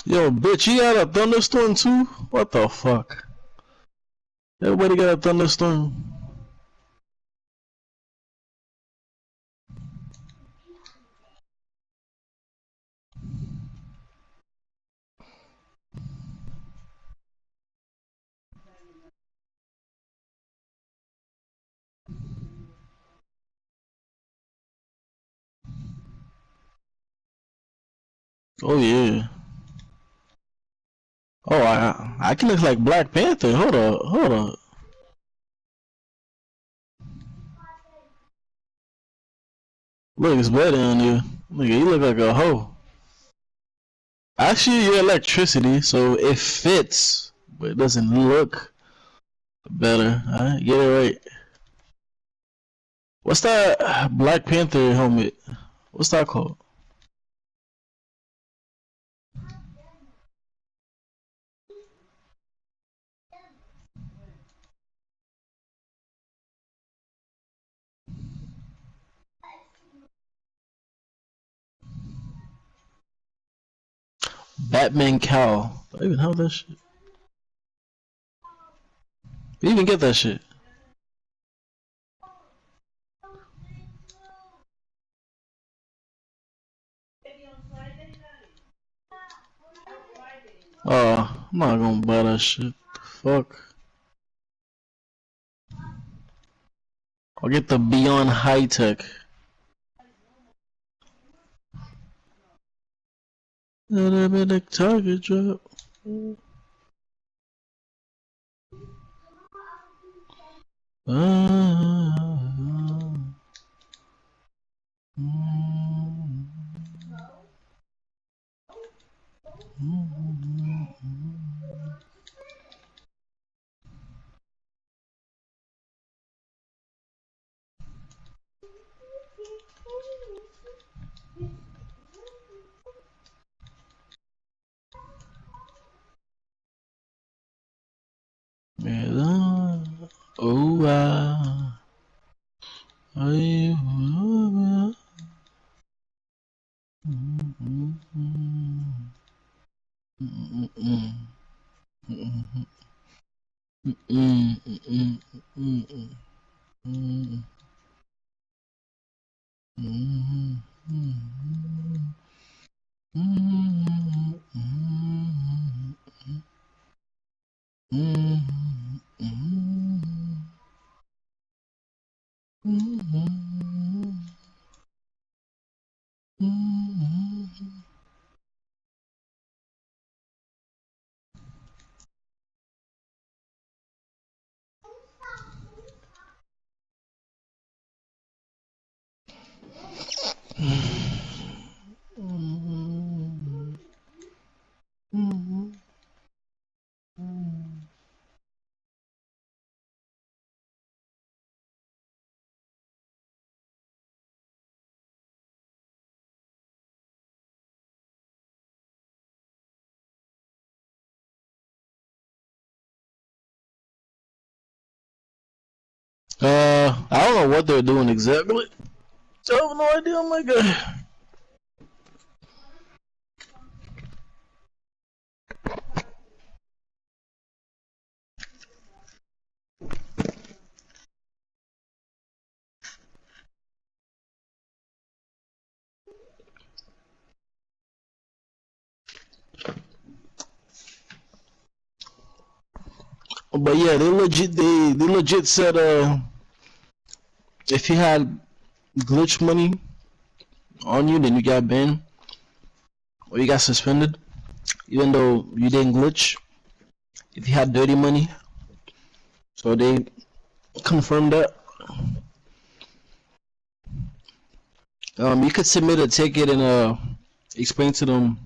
Yo, bitch, you got a thunderstorm too? What the fuck? Everybody got a thunderstorm. Oh yeah. Oh, I can look like Black Panther. Hold up, hold up. Look, it's better on you. Look, you look like a hoe. Actually, you're electricity, so it fits, but it doesn't look better. Alright, get it right. What's that Black Panther helmet? What's that called? Batman cowl. Do I even have that shit? You even get that shit? Oh, I'm not gonna buy that shit. Fuck. I'll get the Beyond High Tech. Automatic target drop. Oh, I don't know what they're doing exactly. I have no idea, oh my god. But yeah, they legit said if you had glitch money on you, then you got banned or you got suspended, even though you didn't glitch. If you had dirty money, so they confirmed that. You could submit a ticket and explain to them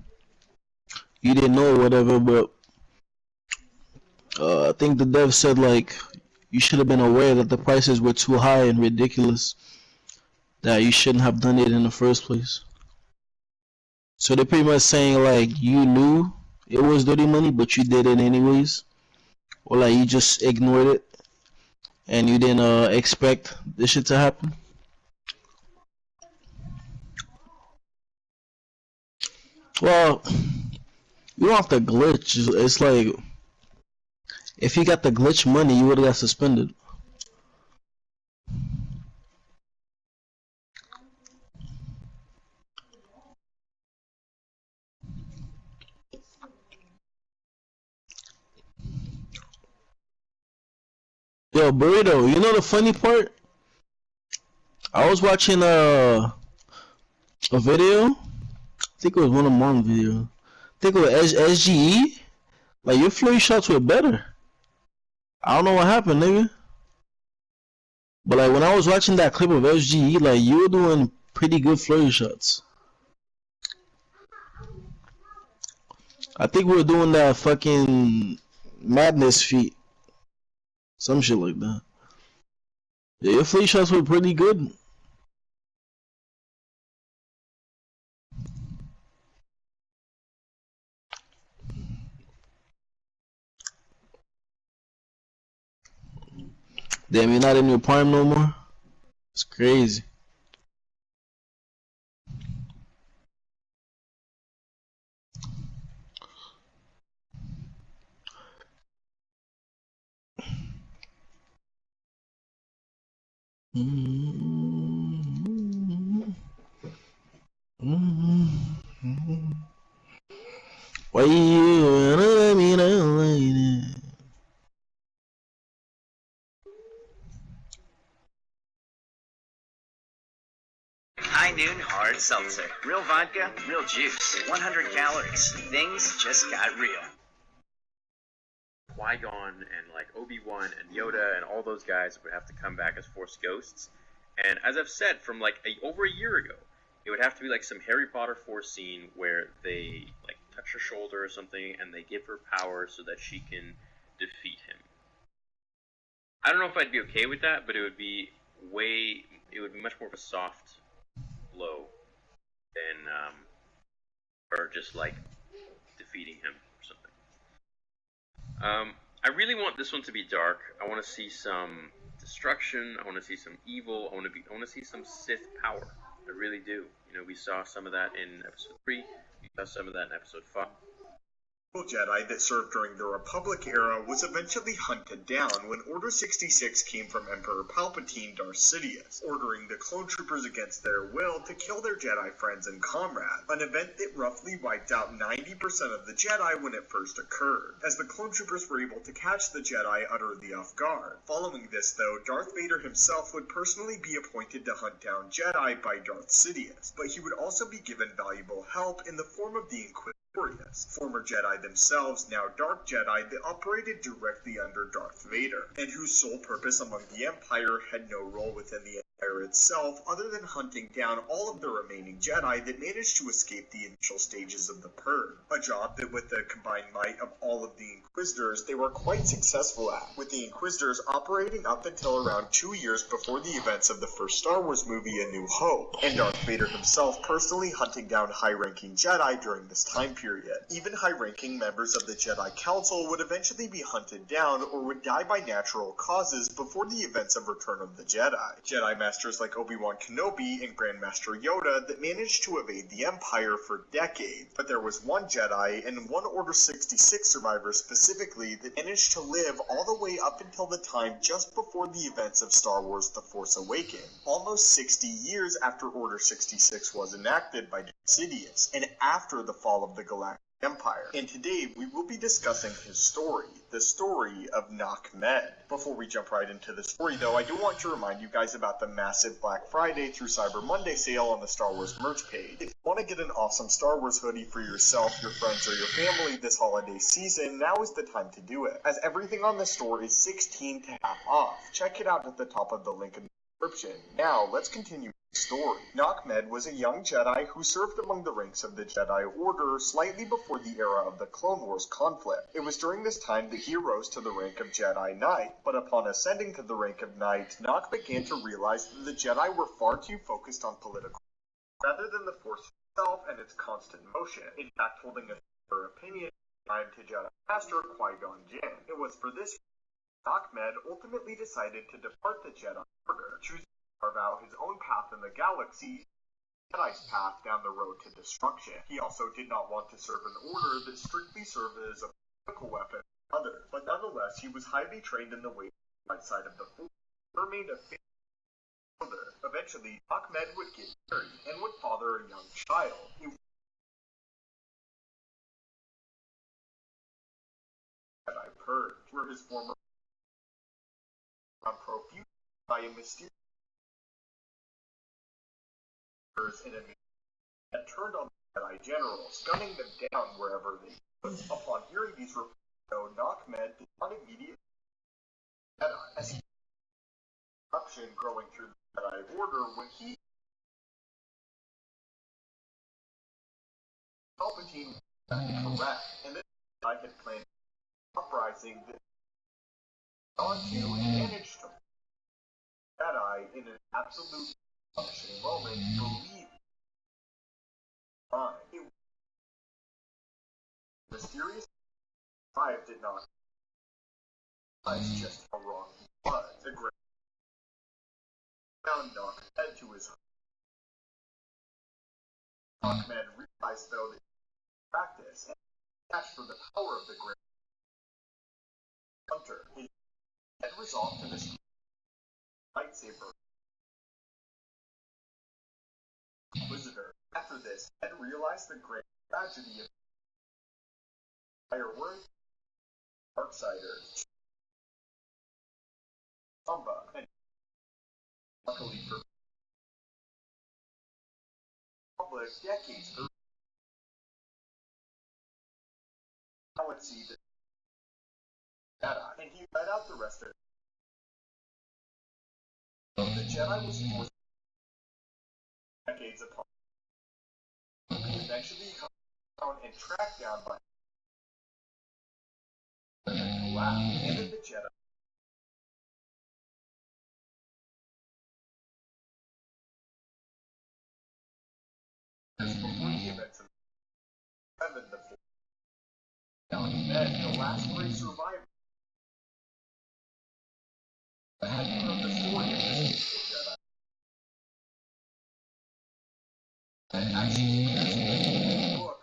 you didn't know or whatever, but I think the dev said like you should have been aware that the prices were too high and ridiculous, that you shouldn't have done it in the first place. So they're pretty much saying like you knew it was dirty money, but you did it anyways, or like you just ignored it and you didn't expect this shit to happen. Well, You don't have to glitch. It's like if you got the glitch money, you would have got suspended. Yo, Burrito, you know the funny part? I was watching a video. I think it was one of Mom's videos. I think it was SGE. Like your flurry shots were better. I don't know what happened, nigga. But like when I was watching that clip of SGE, like you were doing pretty good flurry shots. I think we were doing that fucking madness feat. Some shit like that. Yeah, your flurry shots were pretty good. Damn, you're not in your prime no more? It's crazy. Why you wanna let me know like that? High Noon Hard Seltzer. Real vodka, real juice. 100 calories. Things just got real. Qui-Gon and like Obi-Wan and Yoda and all those guys would have to come back as Force ghosts. And as I've said, from like over a year ago, it would have to be like some Harry Potter Force scene where they like touch her shoulder or something and they give her power so that she can defeat him. I don't know if I'd be okay with that, but it would be much more of a soft blow than her just like defeating him or something. I really want this one to be dark. I want to see some destruction. I want to see some evil. I want to see some Sith power. I really do. You know, we saw some of that in episode 3. We saw some of that in episode 5. Jedi that served during the Republic era was eventually hunted down when Order 66 came from Emperor Palpatine Darth Sidious, ordering the clone troopers against their will to kill their Jedi friends and comrades, an event that roughly wiped out 90% of the Jedi when it first occurred, as the clone troopers were able to catch the Jedi utterly off guard. Following this, though, Darth Vader himself would personally be appointed to hunt down Jedi by Darth Sidious, but he would also be given valuable help in the form of the Inquisitor, former Jedi themselves, now Dark Jedi, that operated directly under Darth Vader, and whose sole purpose among the Empire had no role within the Empire itself other than hunting down all of the remaining Jedi that managed to escape the initial stages of the Purge, a job that with the combined might of all of the Inquisitors they were quite successful at, with the Inquisitors operating up until around 2 years before the events of the first Star Wars movie A New Hope, and Darth Vader himself personally hunting down high-ranking Jedi during this time period. Even high-ranking members of the Jedi Council would eventually be hunted down or would die by natural causes before the events of Return of the Jedi. Jedi Masters like Obi-Wan Kenobi and Grandmaster Yoda that managed to evade the Empire for decades, but there was one Jedi and one Order 66 survivor specifically that managed to live all the way up until the time just before the events of Star Wars The Force Awakens, almost 60 years after Order 66 was enacted by Darth Sidious, and after the fall of the Galactic Empire. And today we will be discussing his story, the story of Nakh Med. Before we jump right into the story though, I do want to remind you guys about the massive Black Friday through Cyber Monday sale on the Star Wars merch page. If you want to get an awesome Star Wars hoodie for yourself, your friends, or your family this holiday season, now is the time to do it, as everything on the store is 16 to half off. Check it out at the top of the link in the description. Now, let's continue the story. Nakh Med was a young Jedi who served among the ranks of the Jedi Order slightly before the era of the Clone Wars conflict. It was during this time that he rose to the rank of Jedi Knight, but upon ascending to the rank of Knight, Nakh began to realize that the Jedi were far too focused on political rather than the Force itself and its constant motion, in fact holding a similar opinion to Jedi Master Qui-Gon Jinn. It was for this reason Nakh Med ultimately decided to depart the Jedi Order, choosing to carve out his own path in the galaxy Jedi's path down the road to destruction. He also did not want to serve an order that strictly served as a political weapon for others, but nonetheless he was highly trained in the way side of the Force. He remained a faithful elder. Eventually, Ahmed would get married and would father a young child. He Jedi purge, where his former profuse by a mysterious enemy that turned on the Jedi generals, gunning them down wherever they could. Upon hearing these reports, Ahmed did not immediately Jedi, as he corruption growing through the Jedi Order when he Palpatine was correct, and then I had planned uprising that onto and managed to Jedi in an absolute astonishing moment believe fine. Mysterious Five did not realize just how wrong he was. A great found Ahmed to his Ahmed realized though that practice and attached for the power of the great hunter. He had resolved to this lightsaber Inquisitor. After this, Ed realized the great tragedy of firework Darksiders, Samba, and luckily for public decades earlier, I would see the Jedi, and he read out the rest of it. The Jedi was forced decades apart, eventually found and tracked down by and then the Jedi. Before the events of Seven, the Force. And then the last great survivor. Had you heard the story of this Jedi? And actually, there's a book.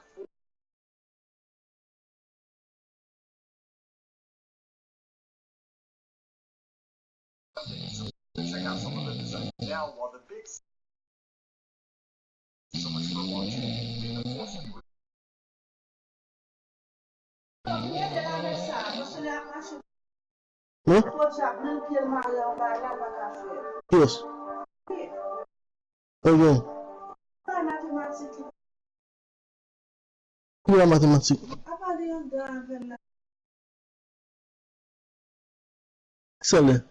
So check out some of the designs now while the big so much for watching. May the Force be with Huh? Yes. Again. Yeah, mathematics. Excellent.